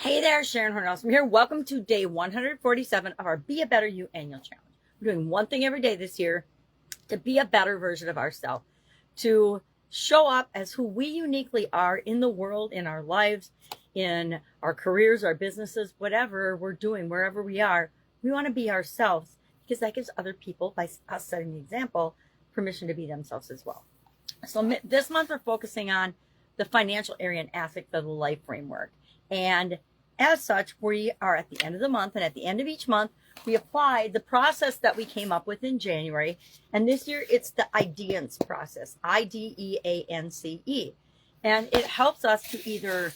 Hey there, Sharon Horne-Ellstrom here. Welcome to day 147 of our Be a Better You annual challenge. We're doing one thing every day this year to be a better version of ourselves, to show up as who we uniquely are in the world, in our lives, in our careers, our businesses, whatever we're doing, wherever we are. We want to be ourselves because that gives other people, by us setting the example, permission to be themselves as well. So this month we're focusing on the financial area and aspect of the life framework. And as such, we are at the end of the month, and at the end of each month, we apply the process that we came up with in January. And this year, it's the IDEANCE process, IDEANCE. And it helps us to either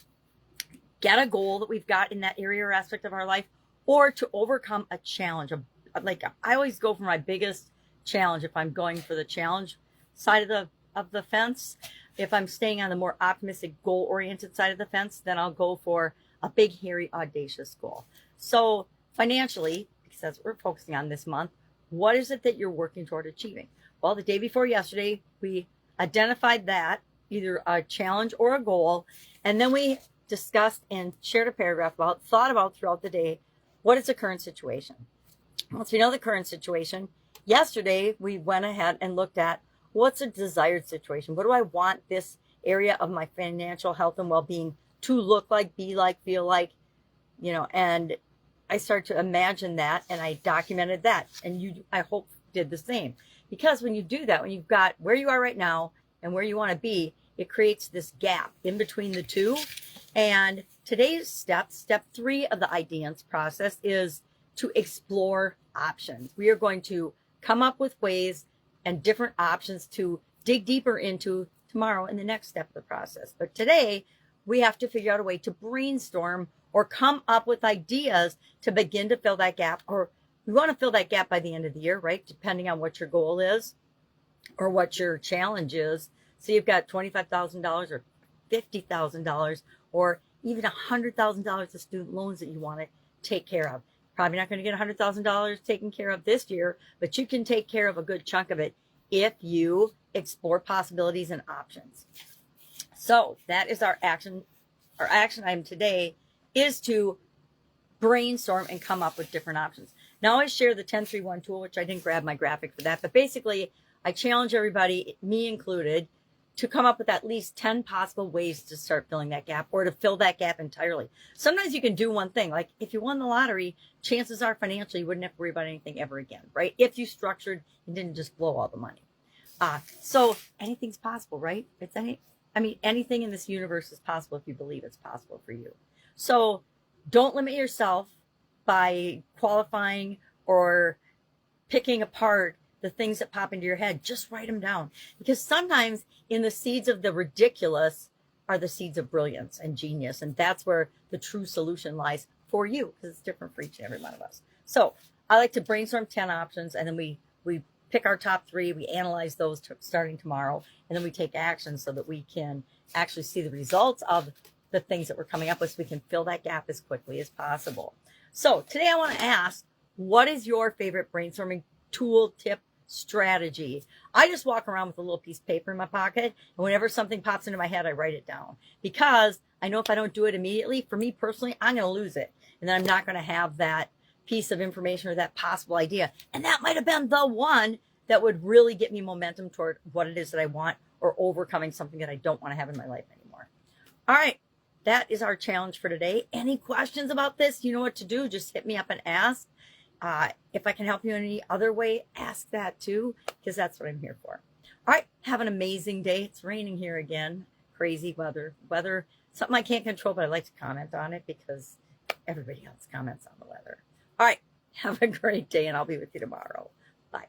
get a goal that we've got in that area or aspect of our life, or to overcome a challenge. Like I always go for my biggest challenge if I'm going for the challenge side of the fence. If I'm staying on the more optimistic, goal-oriented side of the fence, then I'll go for a big, hairy, audacious goal. So financially, because that's what we're focusing on this month, what is it that you're working toward achieving? Well, the day before yesterday, we identified that, either a challenge or a goal, and then we discussed and shared a paragraph about, thought about throughout the day, what is the current situation? Once we know the current situation, yesterday we went ahead and looked at what's a desired situation? What do I want this area of my financial health and well-being to look like, be like, feel like, and I started to imagine that, and I documented that. And you, I hope, did the same. Because when you do that, when you've got where you are right now and where you want to be, it creates this gap in between the two. And today's step 3 of the IDEANCE process, is to explore options. We are going to come up with ways and different options to dig deeper into tomorrow in the next step of the process. But today, we have to figure out a way to brainstorm or come up with ideas to begin to fill that gap. Or we want to fill that gap by the end of the year, right? Depending on what your goal is or what your challenge is. So you've got $25,000 or $50,000 or even $100,000 of student loans that you want to take care of. Probably not going to get $100,000 taken care of this year, but you can take care of a good chunk of it if you explore possibilities and options. So that is our action. Our action item today is to brainstorm and come up with different options. Now I share the 10-3-1 tool, which I didn't grab my graphic for that, but basically I challenge everybody, me included, to come up with at least 10 possible ways to start filling that gap or to fill that gap entirely. Sometimes you can do one thing. Like if you won the lottery, chances are financially you wouldn't have to worry about anything ever again, right? If you structured and didn't just blow all the money. So anything's possible, right? Anything in this universe is possible if you believe it's possible for you. So don't limit yourself by qualifying or picking apart the things that pop into your head. Just write them down, because sometimes in the seeds of the ridiculous are the seeds of brilliance and genius. And that's where the true solution lies for you, because it's different for each and every one of us. So I like to brainstorm 10 options, and then we pick our top 3. We analyze those starting tomorrow, and then we take action so that we can actually see the results of the things that we're coming up with, so we can fill that gap as quickly as possible. So today I want to ask, what is your favorite brainstorming tool, tip, strategy? I just walk around with a little piece of paper in my pocket, and whenever something pops into my head, I write it down, because I know if I don't do it immediately, for me personally, I'm going to lose it, and then I'm not going to have that piece of information or that possible idea. And that might have been the one that would really get me momentum toward what it is that I want, or overcoming something that I don't want to have in my life anymore. All right. That is our challenge for today. Any questions about this? You know what to do. Just hit me up and ask. If I can help you in any other way, ask that too, because that's what I'm here for. All right. Have an amazing day. It's raining here again. Crazy weather, something I can't control, but I like to comment on it because everybody else comments on the weather. All right. Have a great day, and I'll be with you tomorrow. Bye.